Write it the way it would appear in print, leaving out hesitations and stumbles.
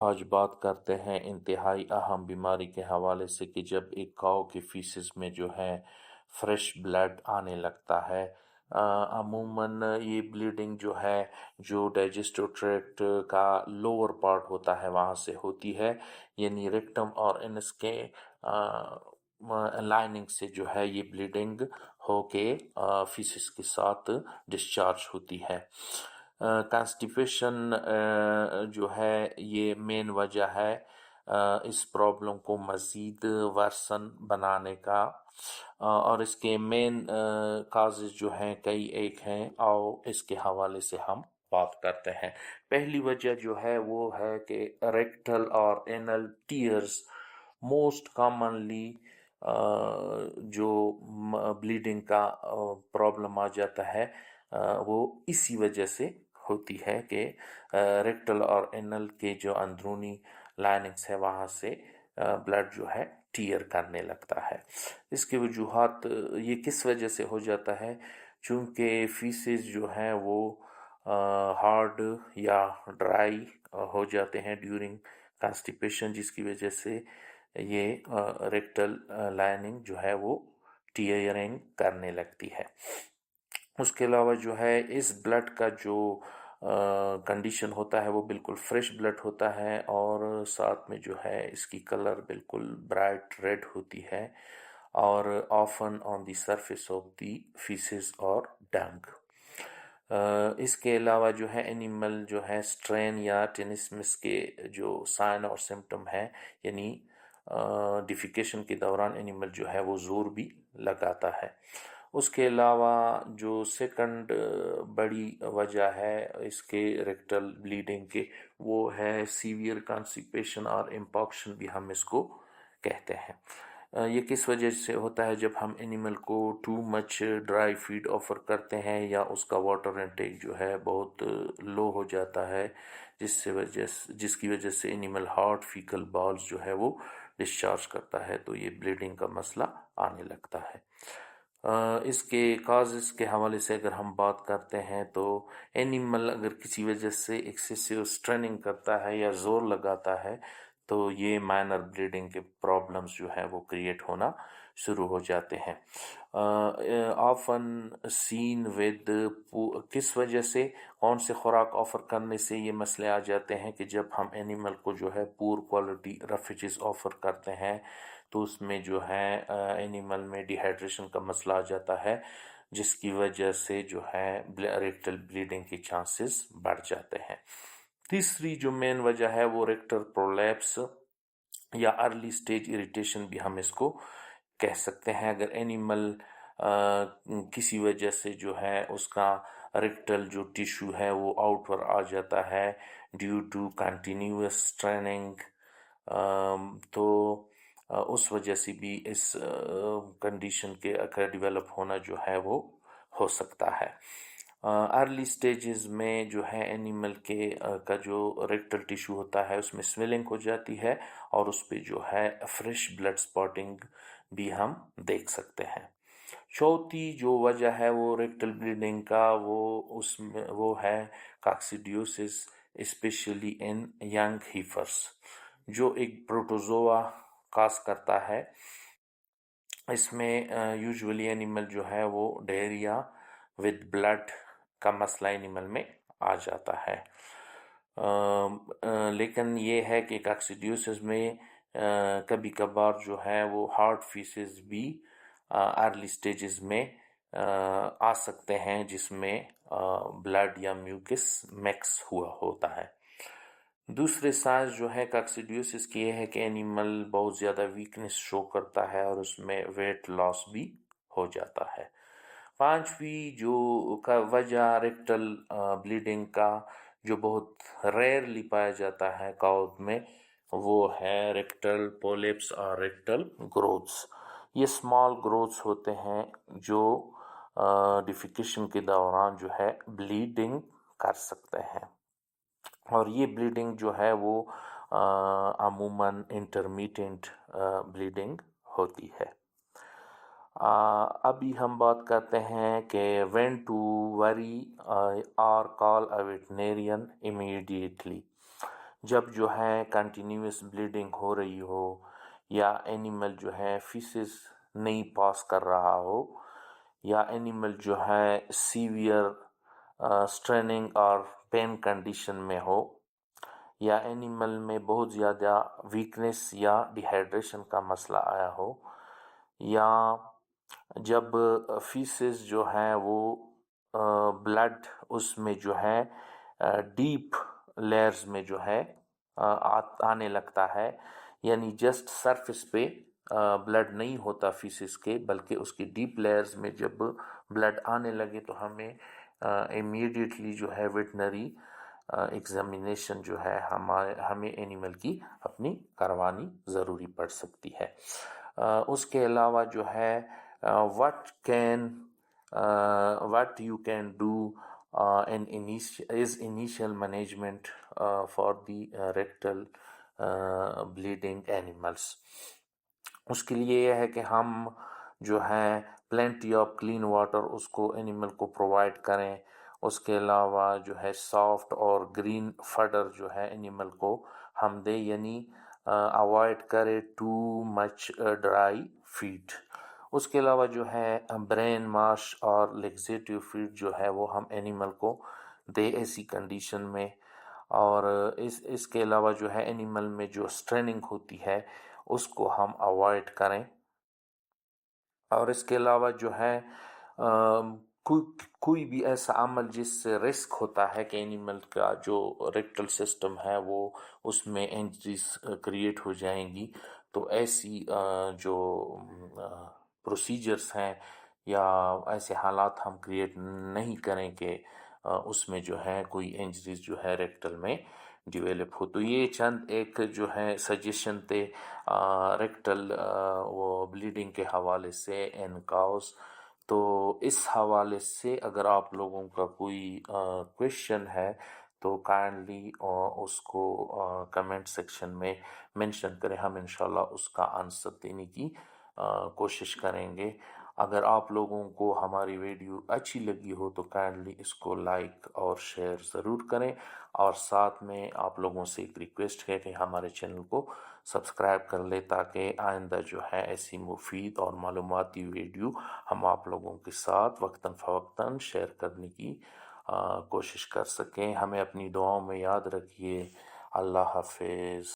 آج بات کرتے ہیں انتہائی اہم بیماری کے حوالے سے کہ جب ایک کاؤ کی فیسز میں جو ہے فریش بلڈ آنے لگتا ہے، عموماً یہ بلیڈنگ جو ہے جو ڈائجسٹو ٹریکٹ کا لوور پارٹ ہوتا ہے وہاں سے ہوتی ہے، یعنی ریکٹم اور انس کے لائننگ سے جو ہے یہ بلیڈنگ ہو کے فیسز کے ساتھ ڈسچارج ہوتی ہے۔ کانسٹیپیشن جو ہے یہ مین وجہ ہے اس پرابلم کو مزید ورسن بنانے کا، اور اس کے مین کازز جو ہیں کئی ایک ہیں، آؤ اس کے حوالے سے ہم بات کرتے ہیں۔ پہلی وجہ جو ہے وہ ہے کہ ریکٹل اور اینل ٹیئرز موسٹ کامنلی جو بلیڈنگ کا پرابلم آ جاتا ہے وہ اسی وجہ سے ہوتی ہے کہ ریکٹل اور اینل کے جو اندرونی لائننگز ہے وہاں سے بلڈ جو ہے ٹیئر کرنے لگتا ہے۔ اس کے وجوہات یہ کس وجہ سے ہو جاتا ہے؟ چونکہ فیسز جو ہیں وہ ہارڈ یا ڈرائی ہو جاتے ہیں ڈیورنگ کانسٹیپیشن، جس کی وجہ سے یہ ریکٹل لائننگ جو ہے وہ ٹیئرنگ کرنے لگتی ہے۔ اس کے علاوہ جو ہے اس بلڈ کا جو کنڈیشن ہوتا ہے وہ بالکل فریش بلڈ ہوتا ہے، اور ساتھ میں جو ہے اس کی کلر بالکل برائٹ ریڈ ہوتی ہے، اور often on the surface of the phases اور ڈنگ۔ اس کے علاوہ جو ہے اینیمل جو ہے سٹرین یا ٹینسمس کے جو سائن اور سمٹم ہے، یعنی ڈیفیکیشن کے دوران اینیمل جو ہے وہ زور بھی لگاتا ہے۔ اس کے علاوہ جو سیکنڈ بڑی وجہ ہے اس کے ریکٹل بلیڈنگ کے، وہ ہے سیویئر کانسٹیپیشن اور امپاکشن بھی ہم اس کو کہتے ہیں۔ یہ کس وجہ سے ہوتا ہے؟ جب ہم اینیمل کو too much dry feed offer کرتے ہیں یا اس کا واٹر انٹیک جو ہے بہت لو ہو جاتا ہے، جس کی وجہ سے اینیمل ہارٹ فیکل بالز جو ہے وہ ڈسچارج کرتا ہے، تو یہ بلیڈنگ کا مسئلہ آنے لگتا ہے۔ اس کے کازز کے حوالے سے اگر ہم بات کرتے ہیں تو اینیمل اگر کسی وجہ سے ایکسیسیو اسٹریننگ کرتا ہے یا زور لگاتا ہے تو یہ مائنر بلیڈنگ کے پرابلمز جو ہے وہ کریٹ ہونا شروع ہو جاتے ہیں۔ آفن سین ود کس وجہ سے، کون سے خوراک آفر کرنے سے یہ مسئلے آ جاتے ہیں کہ جب ہم اینیمل کو جو ہے پور کوالٹی رفیجز آفر کرتے ہیں تو اس میں جو ہے اینیمل میں ڈی ہائیڈریشن کا مسئلہ آ جاتا ہے، جس کی وجہ سے جو ہے ریکٹل بلیڈنگ کے چانسز بڑھ جاتے ہیں۔ تیسری جو مین وجہ ہے وہ ریکٹل پرولیپس یا ارلی سٹیج اریٹیشن بھی ہم اس کو کہہ سکتے ہیں۔ اگر اینیمل کسی وجہ سے جو ہے اس کا ریکٹل جو ٹیشو ہے وہ آؤٹ ور آ جاتا ہے ڈیو ٹو کنٹینیوس اسٹریننگ، تو اس وجہ سے بھی اس کنڈیشن کے ڈیولپ ہونا جو ہے وہ ہو سکتا ہے۔ ارلی سٹیجز میں جو ہے اینیمل کا جو ریکٹل ٹیشو ہوتا ہے اس میں سویلنگ ہو جاتی ہے، اور اس پہ جو ہے فریش بلڈ سپاٹنگ بھی ہم دیکھ سکتے ہیں۔ چوتھی جو وجہ ہے وہ ریکٹل بلیڈنگ کا وہ ہے کاکسیڈیوسس، اسپیشلی ان ینگ ہیفرس، جو ایک پروٹوزوا کاز کرتا ہے۔ اس میں یوزولی اینیمل جو ہے وہ ڈائریا ود بلڈ کا مسئلہ اینیمل میں آ جاتا ہے۔ لیکن یہ ہے کہ کاکسیڈیوسس میں کبھی کبھار جو ہے وہ ہارٹ فیسز بھی ارلی سٹیجز میں آ سکتے ہیں جس میں بلڈ یا میوکس مکس ہوا ہوتا ہے۔ دوسرے سائنس جو ہے کاکسیڈیوسس کی یہ ہے کہ اینیمل بہت زیادہ ویکنس شو کرتا ہے اور اس میں ویٹ لاس بھی ہو جاتا ہے۔ پانچویں جو وجہ ریکٹل بلیڈنگ کا جو بہت ریئرلی پایا جاتا ہے کاؤز میں، وہ ہے ریکٹل پولیپس اور ریکٹل گروتھس۔ یہ اسمال گروتھس ہوتے ہیں جو ڈیفیکیشن کے دوران جو ہے بلیڈنگ کر سکتے ہیں، اور یہ بلیڈنگ جو ہے وہ عموماً انٹرمیٹنٹ بلیڈنگ ہوتی ہے۔ ابھی ہم بات کرتے ہیں کہ when to worry or call a veterinarian immediately۔ جب جو ہے کنٹینیوس بلیڈنگ ہو رہی ہو یا اینیمل جو ہے فیسز نہیں پاس کر رہا ہو یا اینیمل جو ہے سیویئر اسٹریننگ اور پین کنڈیشن میں ہو یا اینیمل میں بہت زیادہ ویکنس یا ڈیہائیڈریشن کا مسئلہ آیا ہو یا جب فیسز جو ہیں وہ بلڈ اس میں جو ہے ڈیپ لیئرز میں جو ہے آنے لگتا ہے، یعنی جسٹ سرفس پہ بلڈ نہیں ہوتا فیسز کے بلکہ اس کی ڈیپ لیئرز میں جب بلڈ آنے لگے تو ہمیں امیڈیٹلی جو ہے ویٹنری ایگزامینیشن جو ہے ہمیں اینیمل کی اپنی کروانی ضروری پڑ سکتی ہے۔ اس کے علاوہ جو ہے what you can do is initial management for the rectal bleeding animals۔ اس کے لیے یہ ہے کہ ہم جو ہے پلینٹی آف کلین واٹر اس کو اینیمل کو پرووائڈ کریں، اس کے علاوہ جو ہے سافٹ اور گرین فڈر جو ہے اینیمل کو ہم دیں، یعنی اوائڈ کرے ٹو مچ ڈرائی فیڈ۔ اس کے علاوہ جو ہے برین ماش اور لیگزیٹیو فیڈ جو ہے وہ ہم اینیمل کو دے ایسی کنڈیشن میں، اور اس کے علاوہ جو ہے اینیمل میں جو اسٹریننگ ہوتی ہے اس کو ہم اوائڈ کریں۔ اور اس کے علاوہ جو ہے کوئی بھی ایسا عمل جس سے رسک ہوتا ہے کہ اینیمل کا جو ریکٹل سسٹم ہے وہ اس میں انجریز کریٹ ہو جائیں گی، تو ایسی جو پروسیجرز ہیں یا ایسے حالات ہم کریٹ نہیں کریں کہ اس میں جو ہے کوئی انجریز جو ہے ریکٹل میں ڈیویلپ ہو۔ تو یہ چند ایک جو ہے سجیشن تھے ریکٹل وہ بلیڈنگ کے حوالے سے ان کاؤز۔ تو اس حوالے سے اگر آپ لوگوں کا کوئی کویشچن ہے تو کائنڈلی اس کو کمنٹ سیکشن میں منشن کریں، ہم انشاءاللہ اس کا آنسر دینے کی کوشش کریں گے۔ اگر آپ لوگوں کو ہماری ویڈیو اچھی لگی ہو تو کائنڈلی اس کو لائک اور شیئر ضرور کریں، اور ساتھ میں آپ لوگوں سے ایک ریکویسٹ ہے کہ ہمارے چینل کو سبسکرائب کر لیں تاکہ آئندہ جو ہے ایسی مفید اور معلوماتی ویڈیو ہم آپ لوگوں کے ساتھ وقتاً فوقتاً شیئر کرنے کی کوشش کر سکیں۔ ہمیں اپنی دعاؤں میں یاد رکھیے۔ اللہ حافظ۔